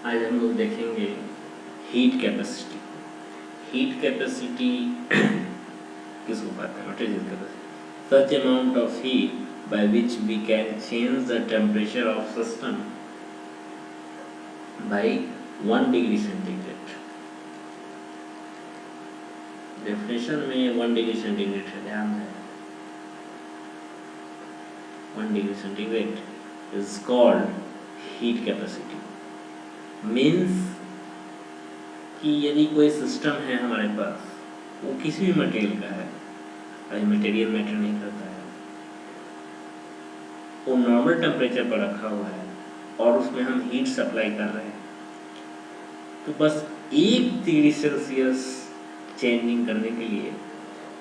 आज हम लोग देखेंगे हीट कैपेसिटी। हीट कैपेसिटी किसको कहते हैं? What is heat capacity? Such amount of heat by which we can change the temperature of system by 1 degree centigrade। Definition में 1 degree centigrade है, ध्यान है। 1 degree centigrade is called heat capacity। Means कि यदि कोई सिस्टम है हमारे पास, वो किसी भी मटेरियल का है, अभी मटेरियल मैटर नहीं करता है, वो नॉर्मल टेम्परेचर पर रखा हुआ है और उसमें हम हीट सप्लाई कर रहे हैं, तो बस 1 डिग्री सेल्सियस चेंजिंग करने के लिए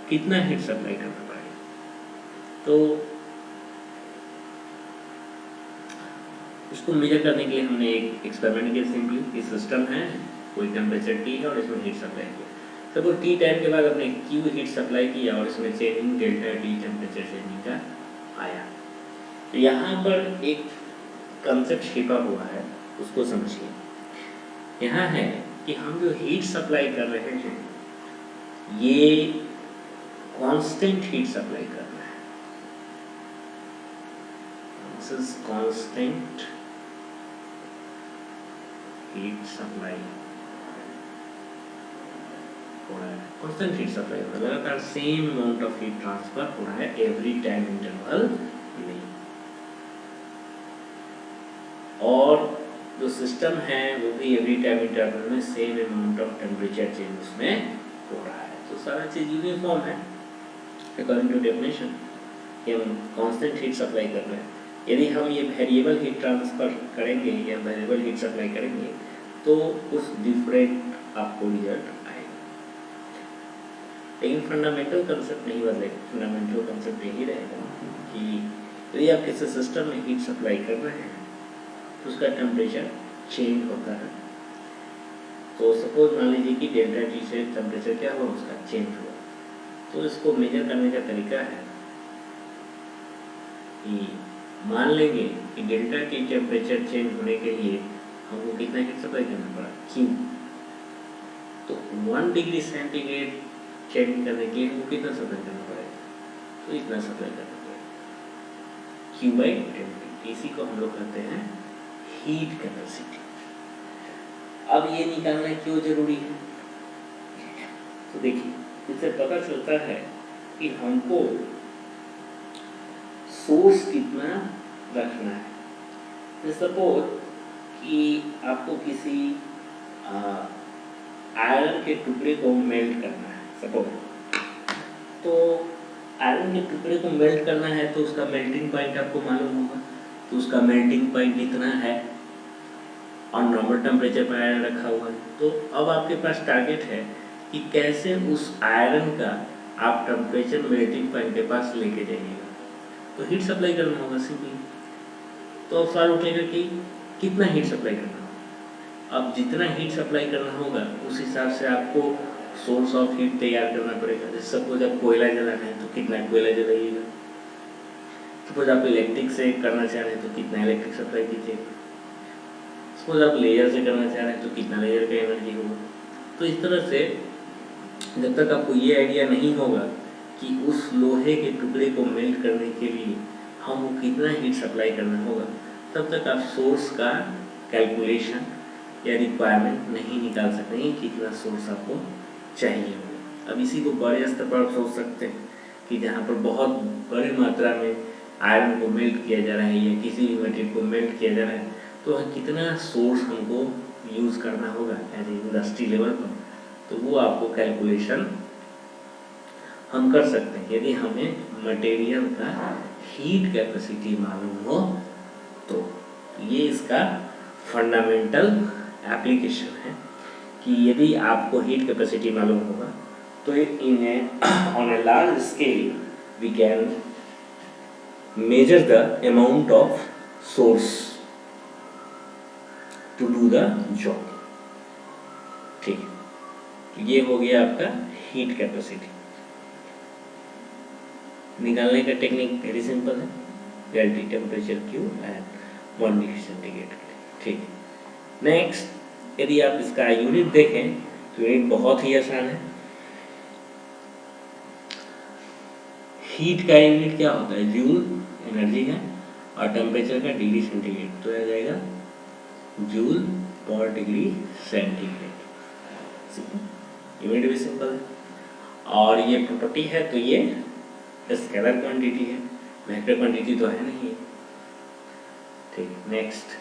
कितना हीट सप्लाई करना पड़ेगा? तो उसको मेजर करने के लिए हमने एक एक्सपेरिमेंट किया। सिंपली कि सिस्टम है, कोई टेम्परेचर टी है और इसमें हीट सप्लाई किया। सपोज टी टाइम के बाद हमने क्यू हीट सप्लाई किया और इसमें changing delta T temperature changing का आया। तो यहाँ पर एक कंसेप्ट छिपा हुआ है, उसको समझिए। यहाँ है कि हम जो हीट सप्लाई कर रहे हैं ये कांस्टेंट हीट सप्लाई कर रहे हैं। This is constant heat supply हो रहा है। कांस्टेंट हीट सप्लाई हो रहा है, लगातार same amount of heat transfer हो रहा है एवरी टाइम इंटरवल में। और जो सिस्टम है वो भी एवरी टाइम इंटरवल में same amount of temperature change उसमें हो रहा है। तो सारा चीज यूनिफॉर्म है अकॉर्डिंग टू डेफिनेशन कि हम कांस्टेंट हीट सप्लाई कर रहे हैं। यदि हम ये वेरिएबल हीट ट्रांसफर करेंगे या वेरिएबल हीट सप्लाई करेंगे तो उस डिफरेंट आपको रिजल्ट आएगा। लेकिन फंडामेंटल कंसेप्ट नहीं बदलेगा। फंडामेंटल कंसेप्ट यही रहेगा कि यदि आप किसी सिस्टम में हीट सप्लाई कर रहे हैं तो उसका टेम्परेचर चेंज होता है। तो सपोज मान लीजिए कि डेल्टा टी से टेम्परेचर क्या हुआ, उसका चेंज हुआ। तो इसको मेजर करने का तरीका है कि मान लेंगे कि डेल्टा टी टेम्परेचर चेंज होने के लिए हमको कितना हीट सप्लाई करना पड़ा, क्यू। तो 1 डिग्री सेंटीग्रेड चेंज करने के लिए हमको कितना सप्लाई करना पड़ेगा? तो इतना सप्लाई करना पड़ेगा, क्यू बाई डेल्टा। इसी को हम लोग कहते हैं हीट कैपेसिटी। अब ये निकालना क्यों जरूरी है? तो देखिए, इससे पता चलता है कि हमको सोर्स कितना रखना है। सपोज कि आपको किसी आयरन के टुकड़े को मेल्ट करना है, सपोज। तो आयरन के टुकड़े को मेल्ट करना है तो उसका मेल्टिंग पॉइंट आपको मालूम होगा। तो उसका मेल्टिंग पॉइंट इतना है और नॉर्मल टेम्परेचर पर आयरन रखा हुआ है। तो अब आपके पास टारगेट है कि कैसे उस आयरन का आप टेम्परेचर मेल्टिंग पॉइंट के पास लेके जाइएगा। तो हीट सप्लाई करना होगा सिंपली। तो अब सवाल उठेगा कि कितना हीट सप्लाई करना होगा। अब जितना हीट सप्लाई करना होगा उस हिसाब से आपको सोर्स ऑफ हीट तैयार करना पड़ेगा। जैसे सपोज आप कोयला जलाना है तो कितना कोयला जलाइएगा। सपोज आप इलेक्ट्रिक से करना चाह रहे हैं तो कितना इलेक्ट्रिक सप्लाई कीजिएगा। सपोज आप लेयर से करना चाह रहे हैं तो कितना लेयर का एनर्जी होगा। तो इस तरह से जब तक आपको ये आइडिया नहीं होगा कि उस लोहे के टुकड़े को मेल्ट करने के लिए हमको कितना हीट सप्लाई करना होगा, तब तक आप सोर्स का कैलकुलेशन या रिक्वायरमेंट नहीं निकाल सकते हैं कितना सोर्स आपको चाहिए होगा। अब इसी को बड़े स्तर पर आप सोच सकते हैं कि जहाँ पर बहुत बड़ी मात्रा में आयरन को मेल्ट किया जा रहा है या किसी भी मटेरियल को मेल्ट किया जा रहा है, तो कितना सोर्स हमको यूज़ करना होगा एज ए इंडस्ट्री लेवल पर। तो वो आपको कैलकुलेशन हम कर सकते हैं यदि हमें मटेरियल का हीट कैपेसिटी मालूम हो तो। ये इसका फंडामेंटल एप्लीकेशन है कि यदि आपको हीट कैपेसिटी मालूम होगा तो in on a large scale we can measure the amount of source to do the job. ठीक है, तो ये हो गया आपका हीट कैपेसिटी। निकालने का टेक्निक वेरी सिंपल है, delta temperature Q and 1 degree centigrade के लिए। ठीक है, नेक्स्ट यदि आप इसका यूनिट देखें तो यूनिट बहुत ही आसान है। हीट का यूनिट क्या होता है? जूल एनर्जी है, और टेम्परेचर का डिग्री सेंटीग्रेड, तो आ जाएगा जूल पर डिग्री सेंटीग्रेड। यूनिट भी सिंपल है, और ये प्रॉपर्टी है तो ये स्केलर क्वांटिटी है, वेक्टर क्वांटिटी तो है नहीं। ठीक, नेक्स्ट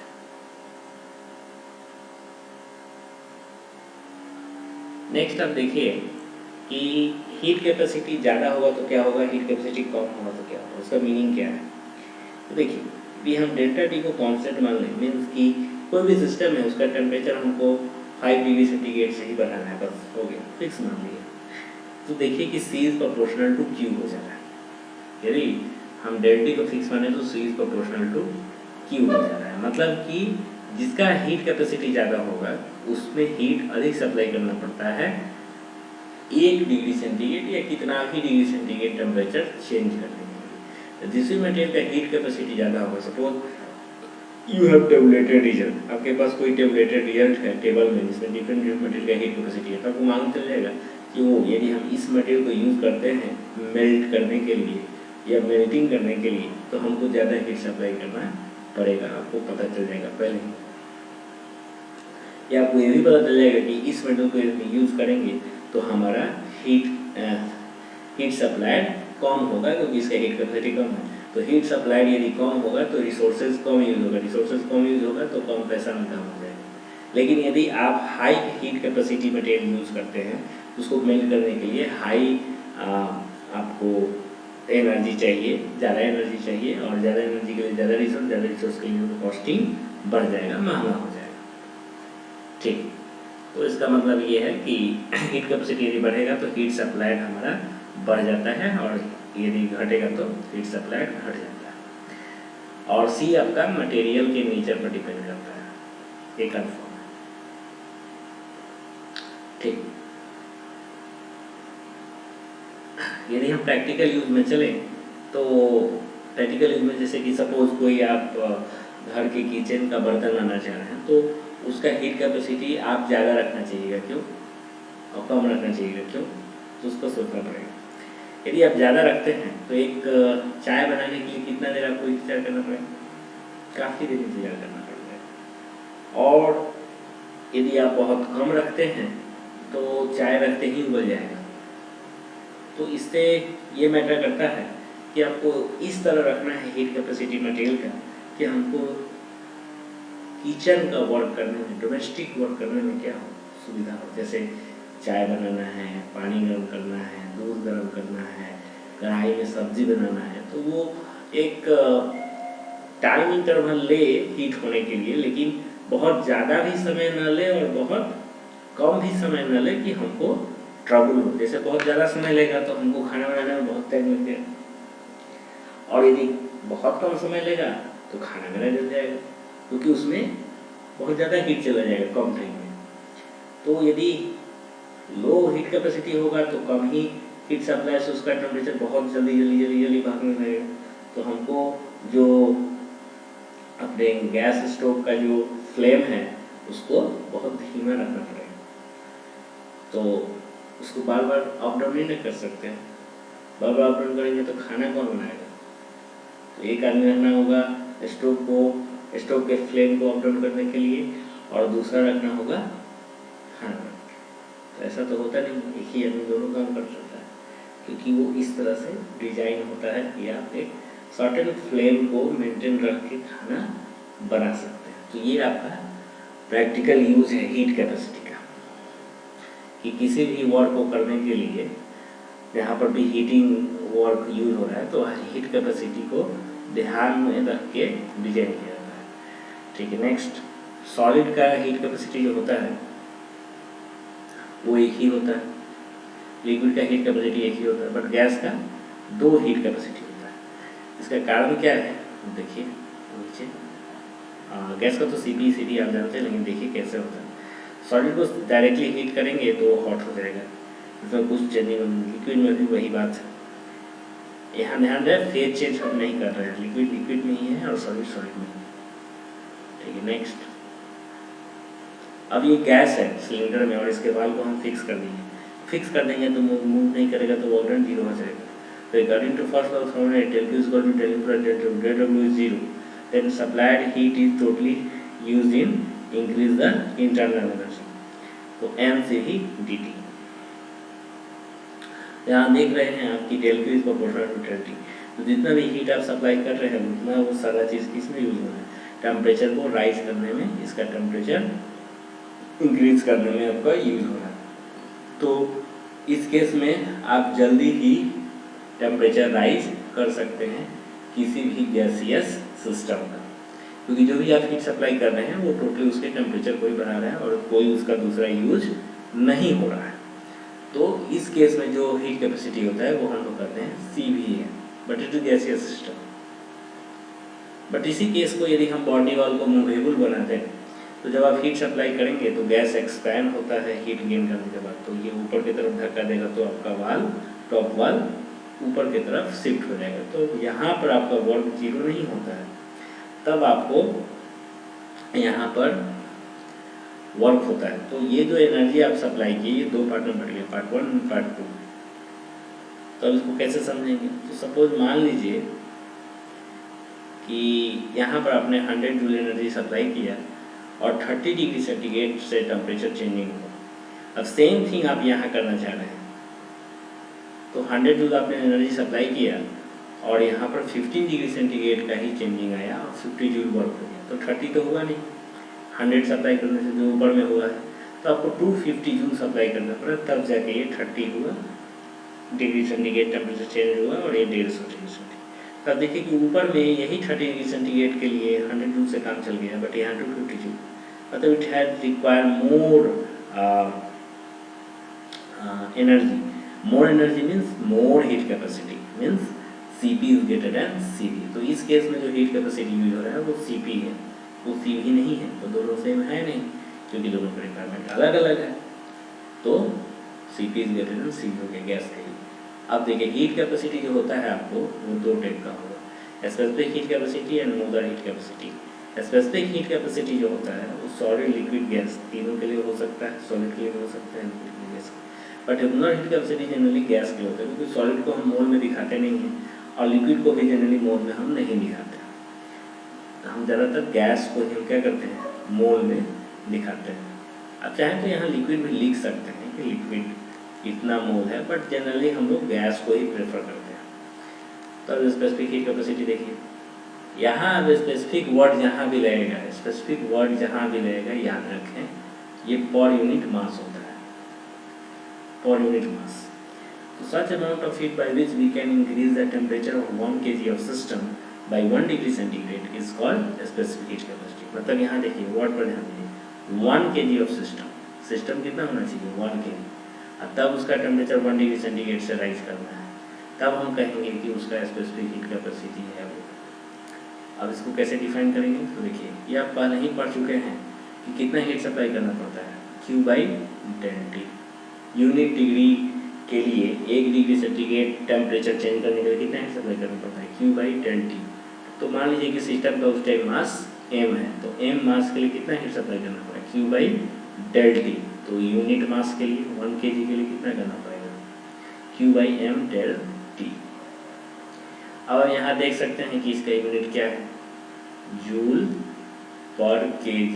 आप देखिए कि हीट कैपेसिटी ज़्यादा होगा तो क्या होगा, हीट कैपेसिटी कम होगा तो क्या होगा, उसका मीनिंग क्या है? तो देखिए यदि हम डेल्टा टी को कांस्टेंट मान लें, मीन्स कि कोई भी सिस्टम है उसका टेम्परेचर हमको 5 डिग्री सेंटीग्रेड से ही बनाना है, बस हो गया, फिक्स मान लिया। तो देखिए कि C is proportional to Q हो जा रहा है। यदि हम डेल्टा को फिक्स माने तो C is proportional to Q हो जा रहा है, मतलब कि जिसका हीट कैपेसिटी ज़्यादा होगा उसमें हीट अधिक सप्लाई करना पड़ता है 1 डिग्री सेंटीग्रेड या कितना भी डिग्री सेंटीग्रेड टेम्परेचर चेंज करने के लिए। जिस भी मटेरियल का हीट कैपेसिटी ज़्यादा होगा, suppose you have tabulated result, आपके पास कोई टेबुलेटेड रिजल्ट है टेबल में जिसमें डिफरेंट मटेरियल का हीट कैपेसिटी है, तो आपको मालूम चल जाएगा कि वो यदि हम इस मटेरियल को यूज़ करते हैं मेल्ट करने के लिए या मेल्टिंग करने के लिए तो हमको ज़्यादा हीट सप्लाई करना पड़ेगा, आपको पता चल जाएगा पहले ही। या आपको ये भी पता चल जाएगा कि इस मटेरियल को यदि यूज़ करेंगे तो हमारा हीट सप्लाई कम होगा क्योंकि इसका हीट कैपेसिटी कम है। तो हीट सप्लाई यदि कम होगा तो रिसोर्सेज कम यूज होगा, रिसोर्सेज कम यूज होगा तो कम पैसा में काम हो जाएगा। लेकिन यदि आप high heat capacity material use करते हैं उसको मेल्ट करने के लिए हाई आपको एनर्जी चाहिए, ज़्यादा एनर्जी चाहिए, और ज़्यादा एनर्जी के लिए ज़्यादा रिसोर्स के लिए कॉस्टिंग बढ़ जाएगा, महंगा हो जाएगा। ठीक, तो इसका मतलब ये है कि हीट कैपेसिटी यदि बढ़ेगा तो हीट सप्लाई हमारा बढ़ जाता है, और यदि घटेगा तो हीट सप्लाई घट जाता है। और C आपका मटेरियल के नेचर पर डिपेंड करता है, ये कन्फर्म है। ठीक, यदि हम प्रैक्टिकल यूज में चले तो प्रैक्टिकल यूज में जैसे कि सपोज कोई आप घर के किचन का बर्तन लाना चाह रहे हैं तो उसका हीट कैपेसिटी आप ज़्यादा रखना चाहिएगा, क्यों, और कम रखना चाहिएगा, क्यों, तो उसको सोचना पड़ेगा। यदि आप ज़्यादा रखते हैं तो एक चाय बनाने के लिए कितना देर आपको इंतजार करना पड़ेगा, काफ़ी देर इंतजार करना पड़ेगा। और यदि आप बहुत कम रखते हैं तो चाय रखते ही उबल जाएगा। तो इससे ये मैटर करता है कि आपको इस तरह रखना है हीट कैपेसिटी मटेरियल का कि हमको किचन का वर्क करने में, डोमेस्टिक वर्क करने में क्या हो, सुविधा हो। जैसे चाय बनाना है, पानी गर्म करना है, दूध गर्म करना है, कढ़ाई में सब्जी बनाना है, तो वो एक टाइम इंटरवल ले हीट होने के लिए, लेकिन बहुत ज़्यादा भी समय न ले और बहुत कम भी समय न ले कि हमको ट्रबल हो। जैसे बहुत ज़्यादा समय लेगा तो हमको खाना बनाने में बहुत टाइम लग जाएगा, और यदि बहुत कम समय लेगा तो खाना बना जल जाएगा क्योंकि उसमें बहुत ज़्यादा हीट चला जाएगा कम टाइम में। तो यदि लो हीट कैपेसिटी होगा तो कम ही हीट सप्लाई से उसका टेम्परेचर बहुत जल्दी भागने लगेगा। तो हमको जो अपने गैस स्टोव का जो फ्लेम है उसको बहुत धीमा रखना पड़ेगा। तो उसको बार बार अप डाउन नहीं कर सकते हैं, बार बार अप डाउन करेंगे तो खाना कौन बनाएगा। तो एक आदमी रखना होगा स्टोव के फ्लेम को अप डाउन करने के लिए, और दूसरा रखना होगा खाना बनाने। तो ऐसा तो होता नहीं, एक ही आदमी दोनों काम कर सकता है, क्योंकि वो इस तरह से डिजाइन होता है कि आप एक सर्टेन फ्लेम को मेंटेन रख के खाना बना सकते हैं। तो ये आपका प्रैक्टिकल यूज है हीट कैपेसिटी का, कि किसी भी वर्क को करने के लिए जहाँ पर भी हीटिंग वर्क यूज हो रहा है तो हीट कैपेसिटी को ध्यान में रख के डिजाइन किया जाता है। ठीक है, नेक्स्ट सॉलिड का हीट कैपेसिटी जो होता है वो एक ही होता है, लिक्विड का हीट कैपेसिटी एक ही होता है, बट गैस का 2 हीट कैपेसिटी होता है। इसका कारण क्या है, देखिए नीचे गैस का तो CP CD आप जानते हैं, लेकिन देखिए कैसे होता है। सॉलिड को डायरेक्टली हीट करेंगे तो हॉट हो जाएगा, इसमें कुछ चेंजिंग। लिक्विड में भी वही बात है, यहाँ ध्यान रहे फेज चेंज हम नहीं कर रहे हैं, लिक्विड में ही है और सॉलिड में ही है। ठीक है, नेक्स्ट अब ये गैस है सिलेंडर में और इसके वाल्व को हम फिक्स कर देंगे। फिक्स कर देंगे तो मूव नहीं करेगा तो वॉल्यूम जीरो हो जाएगा। तो according to first law of thermodynamics del Q is equal to del U plus del W, del W is 0, then supplied heat is totally used in increase the internal energy, तो m से ही dt। यहाँ देख रहे हैं आपकी del Q is proportional to del T, तो जितना भी हीट आप सप्लाई कर रहे हैं उतना वो सारा चीज़ किसमें यूज हो रहा है, टेम्परेचर को राइज करने में, इसका टेम्परेचर इंक्रीज करने में आपका यूज हो रहा है। तो इस केस में आप जल्दी ही टेम्परेचर राइज कर सकते हैं किसी भी गैसियस सिस्टम का, क्योंकि जो भी आप हीट सप्लाई कर रहे हैं वो टोटली उसके टेम्परेचर को ही बढ़ा रहा है और कोई उसका दूसरा यूज नहीं हो रहा है। तो इस केस में जो हीट कैपेसिटी होता है वो हम लोग कहते हैं CV है, but it is gaseous system. But इसी केस को यदि हम बॉडी वाल को मूवेबल बनाते हैं तो जब आप हीट सप्लाई करेंगे तो गैस एक्सपैंड होता है हीट गेन करने के बाद, तो ये ऊपर की तरफ धक्का देगा तो आपका वाल, टॉप वाल ऊपर की तरफ शिफ्ट हो जाएगा। तो यहाँ पर आपका वर्क जीरो नहीं होता है, तब आपको यहाँ पर वर्क होता है। तो ये जो एनर्जी आप सप्लाई की ये दो पार्ट में बढ़ गया, पार्ट 1 और पार्ट 2। तो अब इसको कैसे समझेंगे, तो सपोज मान लीजिए कि यहाँ पर आपने 100 जूल एनर्जी सप्लाई किया और 30 डिग्री सेंटीग्रेड से टेम्परेचर चेंजिंग हुआ। अब सेम थिंग आप यहाँ करना चाह रहे हैं, तो 100 जूल आपने एनर्जी सप्लाई किया और यहाँ पर 15 डिग्री सेंटीग्रेड का ही चेंजिंग आया और 50 जूल वर्क हो गया, तो 30 तो हुआ नहीं, 100 सप्लाई करने से जो ऊपर में हुआ है तो आपको 250 जूल सप्लाई करना पड़ा, तब जाके ये 30 हुआ डिग्री सेंटीग्रेड टेम्परेचर चेंज हुआ और ये 150 डिग्री सेंटीग्रेड। तब देखिए कि ऊपर में यही 30 डिग्री सेंटीग्रेड के लिए 100 जूल से काम चल गया, बट यहाँ 250 जूल, मतलब it had require more energy. More energy means more heat capacity, means CP is greater than CV। तो इस केस में जो हीट कैपेसिटी यूज हो रहा है वो CP है, वो CV नहीं है, तो दोनों सेम है नहीं, क्योंकि दोनों का रिक्वायरमेंट अलग अलग है। तो CP is greater than CV हो गया गैस के लिए। अब देखिए हीट कैपेसिटी जो होता है आपको वो दो टाइप का होगा, specific heat capacity and molar heat capacity. Specific heat capacity जो होता है वो सॉलिड, लिक्विड, गैस तीनों के लिए हो सकता है, सॉलिड के लिए हो सकता है, लिक्विड के लिए gas. But molar heat capacity generally gas के होता है, क्योंकि सॉलिड को हम मोल में दिखाते नहीं हैं और लिक्विड को भी जनरली मोल में हम नहीं दिखाते। हम ज़्यादातर गैस को ही क्या करते हैं, मोल में दिखाते हैं। अब चाहे तो यहाँ लिक्विड भी लिख सकते हैं कि लिक्विड इतना मोल है, बट जनरली हम लोग गैस को ही प्रेफर करते हैं। तो अब स्पेसिफिक हीट कैपेसिटी देखिए, यहाँ अब स्पेसिफिक वर्ड जहाँ भी रहेगा, स्पेसिफिक वर्ड जहाँ भी रहेगा याद रखें ये पर यूनिट मास होता है, पर यूनिट मास। तो such amount of heat by which we can increase the temperature of 1 kg of system by 1 degree centigrade is called specific heat capacity. मतलब यहाँ देखिए वर्ड पर ध्यान दीजिए, 1 kg ऑफ सिस्टम कितना होना चाहिए, 1 kg, तब उसका टेम्परेचर 1 डिग्री सेंटीग्रेड से राइज करना है, तब हम कहेंगे कि उसका स्पेसिफिक हीट कैपेसिटी है वो। अब इसको कैसे डिफाइन करेंगे, तो देखिए ये आप पहले ही पढ़ चुके हैं कि कितना हीट सप्लाई करना पड़ता है, Q/Δt। यूनिट डिग्री के लिए 1 डिग्री सेंटीग्रेड टेम्परेचर चेंज करने के लिए कितना हीट सप्लाई करना पड़ता है, Q/Δt। तो मान लीजिए कि सिस्टम का उस टाइम मास m है, तो m मास के लिए कितना हीट सप्लाई करना पड़ेगा, Q/Δt। तो यूनिट मास के लिए 1 kg के लिए कितना करना पड़ेगा, Q/m/Δt। अब यहाँ देख सकते हैं कि इसका यूनिट क्या है, जूल पर kg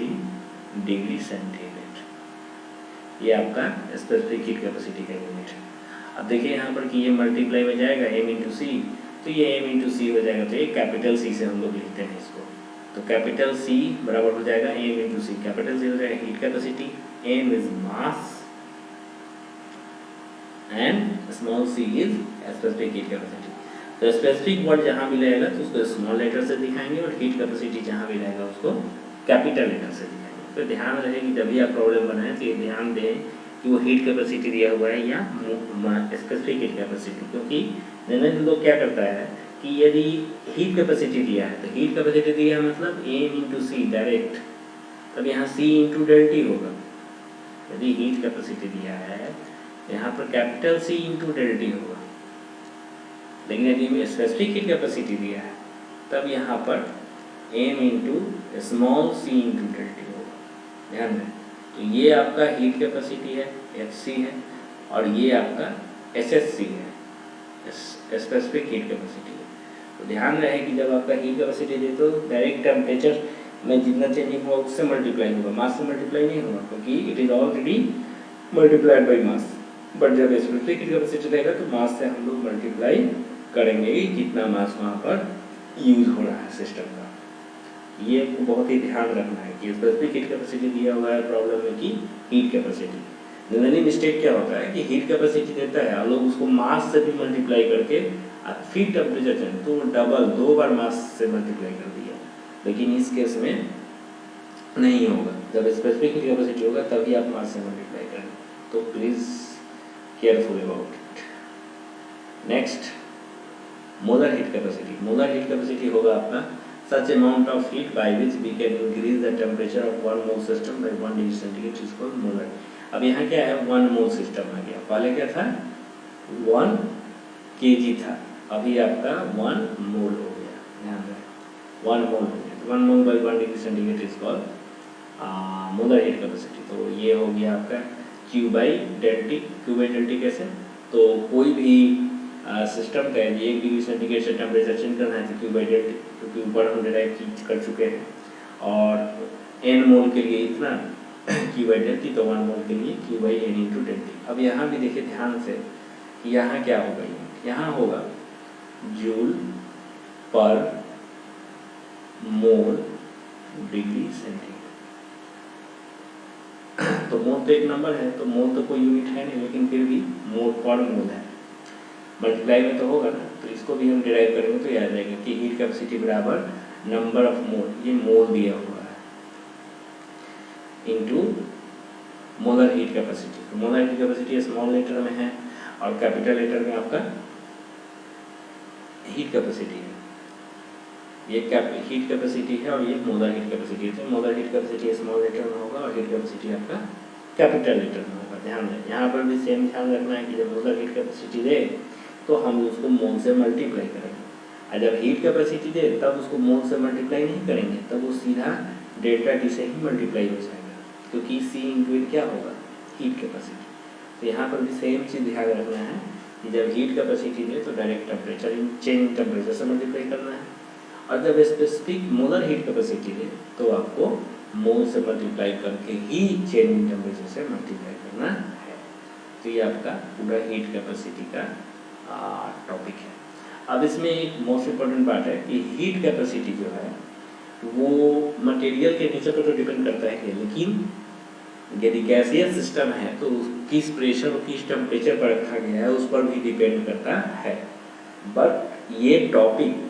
डिग्री सेंटीग्रेड। ये आपका स्पेसिफिक हीट कैपेसिटी का यूनिट है। अब देखिए यहाँ पर कि ये मल्टीप्लाई में जाएगा m/c, तो ये m/c हो जाएगा, तो ये कैपिटल C से हम लोग लिखते हैं इसको। तो कैपिटल C बराबर हो जाएगा m/c, कैपिटल C हो जाएगा heat capacity, m is mass and small c is specific heat capacity. तो स्पेसिफिक वर्ड जहाँ भी रहेगा तो उसको स्मॉल लेटर से दिखाएंगे और हीट कैपेसिटी जहाँ भी रहेगा उसको कैपिटल लेटर से दिखाएंगे। तो ध्यान रहे कि जब भी आप प्रॉब्लम बनाएं तो ये ध्यान दें कि वो हीट कैपेसिटी दिया हुआ है या स्पेसिफिक हीट कैपेसिटी, क्योंकि जनरली लोग क्या करता है कि यदि हीट कैपेसिटी दिया है तो हीट कैपेसिटी दिया है मतलब m/c डायरेक्ट, तब यहाँ C/Δt होगा। यदि हीट कैपेसिटी दिया है यहाँ पर कैपिटल C/Δt होगा, लेकिन यदि स्पेसिफिक हीट कैपेसिटी दिया है तब यहाँ पर m × स्मॉल c × Δt होगा। ध्यान दें, तो ये आपका हीट कैपेसिटी है, एचसी है, और ये आपका एसएससी है, स्पेसिफिक हीट कैपेसिटी है। तो ध्यान रहे कि जब आपका हीट कैपेसिटी दे तो डायरेक्ट टेम्परेचर में जितना चेंजिंग होगा उससे मल्टीप्लाई होगा, मास से मल्टीप्लाई नहीं होगा, क्योंकि it is already multiplied by mass. But जब स्पेसिफिक हीट कैपेसिटी रहेगा तो मास से हम लोग मल्टीप्लाई करेंगे कि कितना मास वहाँ पर यूज हो रहा है सिस्टम का। ये बहुत ही ध्यान रखना है कि स्पेसिफिक हीट कैपेसिटी दिया हुआ है प्रॉब्लम में कि हीट कैपेसिटी। जनरली मिस्टेक क्या होता है कि हीट कैपेसिटी देता है और लोग उसको मास से भी मल्टीप्लाई करके फिर टेम्परेचर चेंज तो डबल 2 बार मास से मल्टीप्लाई कर दिया, लेकिन इस केस में नहीं होगा। जब स्पेसिफिक हीट कैपेसिटी होगा तभी आप मास से मल्टीप्लाई करें, तो please careful about it. Next, molar heat capacity. Molar heat capacity होगा आपका such amount of heat by which we can increase the temperature of one mole system by 1 degree centigrade is called molar। अब यहाँ क्या है, 1 मोल system आ गया, पहले क्या था 1 kg था, अभी आपका 1 मोल हो गया। ध्यान रखें 1 मोल हो गया, 1 मोल by 1 degree centigrade is called molar heat capacity. तो ये हो गया आपका Q by delta T. Q by delta T कैसे, तो कोई भी सिस्टम का 1 डिग्री सेंटीग्रेड से टेम्परेचर चेंज करना है तो Q बाई डेल्टा, क्योंकि ऊपर हम डिराइव कर चुके हैं, और n मोल के लिए इतना Q बाई डेल्टा, तो 1 मोल के लिए Q by n into delta. अब यहाँ भी देखिए ध्यान से कि यहाँ क्या होगा, यहाँ होगा जूल पर मोल डिग्री सेंटीग्रेड। तो मोल तो एक नंबर है, तो मोल तो कोई यूनिट है नहीं, लेकिन फिर भी मोल पर मोल है, मल्टीप्लाई में तो होगा ना, तो इसको भी हम डिराइव करेंगे तो याद रहेगा कि हीट कैपेसिटी बराबर नंबर ऑफ मोल, ये मोल दिया हुआ है, इनटू मोलर हीट कैपेसिटी। तो molar heat capacity small letter में है और कैपिटल लेटर में आपका हीट कैपेसिटी है। ये हीट कैपेसिटी है और ये मोलर हीट कैपेसिटी है। Molar heat capacity small letter में होगा और हीट कैपेसिटी आपका कैपिटल लेटर में होगा। ध्यान दें, यहाँ पर भी सेम ध्यान रखना है कि जब मोलर हीट कैपेसिटी दे तो हम उसको मोल से मल्टीप्लाई करेंगे, और जब हीट कैपेसिटी दे तब उसको मोल से मल्टीप्लाई नहीं करेंगे, तब वो सीधा डेल्टा टी से ही मल्टीप्लाई हो जाएगा, क्योंकि सी इंटू क्या होगा, हीट कैपेसिटी। तो यहाँ पर भी सेम चीज़ ध्यान रखना है कि जब हीट कैपेसिटी दे तो डायरेक्ट टेम्परेचर चेंज टेम्परेचर से मल्टीप्लाई करना है, और जब स्पेसिफिक मोलर हीट कैपेसिटी दे तो आपको मोल से मल्टीप्लाई करके ही चेंज टेम्परेचर से मल्टीप्लाई करना है। तो ये आपका पूरा हीट कैपेसिटी का टॉपिक है। अब इसमें एक मोस्ट इम्पोर्टेंट बात है कि हीट कैपेसिटी जो है वो मटेरियल के नेचर पर तो डिपेंड करता है, लेकिन यदि गैसीय सिस्टम है तो किस प्रेशर और किस टेम्परेचर पर रखा गया है उस पर भी डिपेंड करता है। बट ये टॉपिक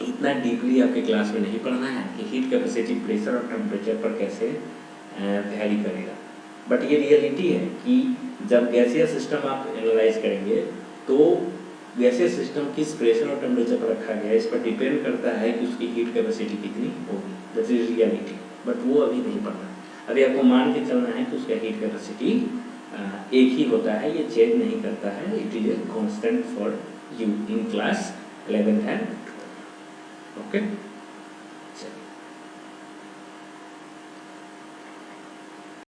इतना डीपली आपके क्लास में नहीं पढ़ना है कि हीट कैपेसिटी प्रेशर और टेम्परेचर पर कैसे वैरी करेगा। बट ये रियलिटी है कि जब गैसीय सिस्टम आप एनालाइज करेंगे तो गैसीय सिस्टम किस प्रेशर और टेम्परेचर पर रखा गया है इस पर डिपेंड करता है कि उसकी हीट कैपेसिटी कितनी होगी। दैट इज रियलिटी, बट वो अभी नहीं पढ़ना। अभी आपको मान के चलना है कि उसका हीट कैपेसिटी एक ही होता है, ये चेंज नहीं करता है, it is a constant for you in class 11th and 12th। Okay.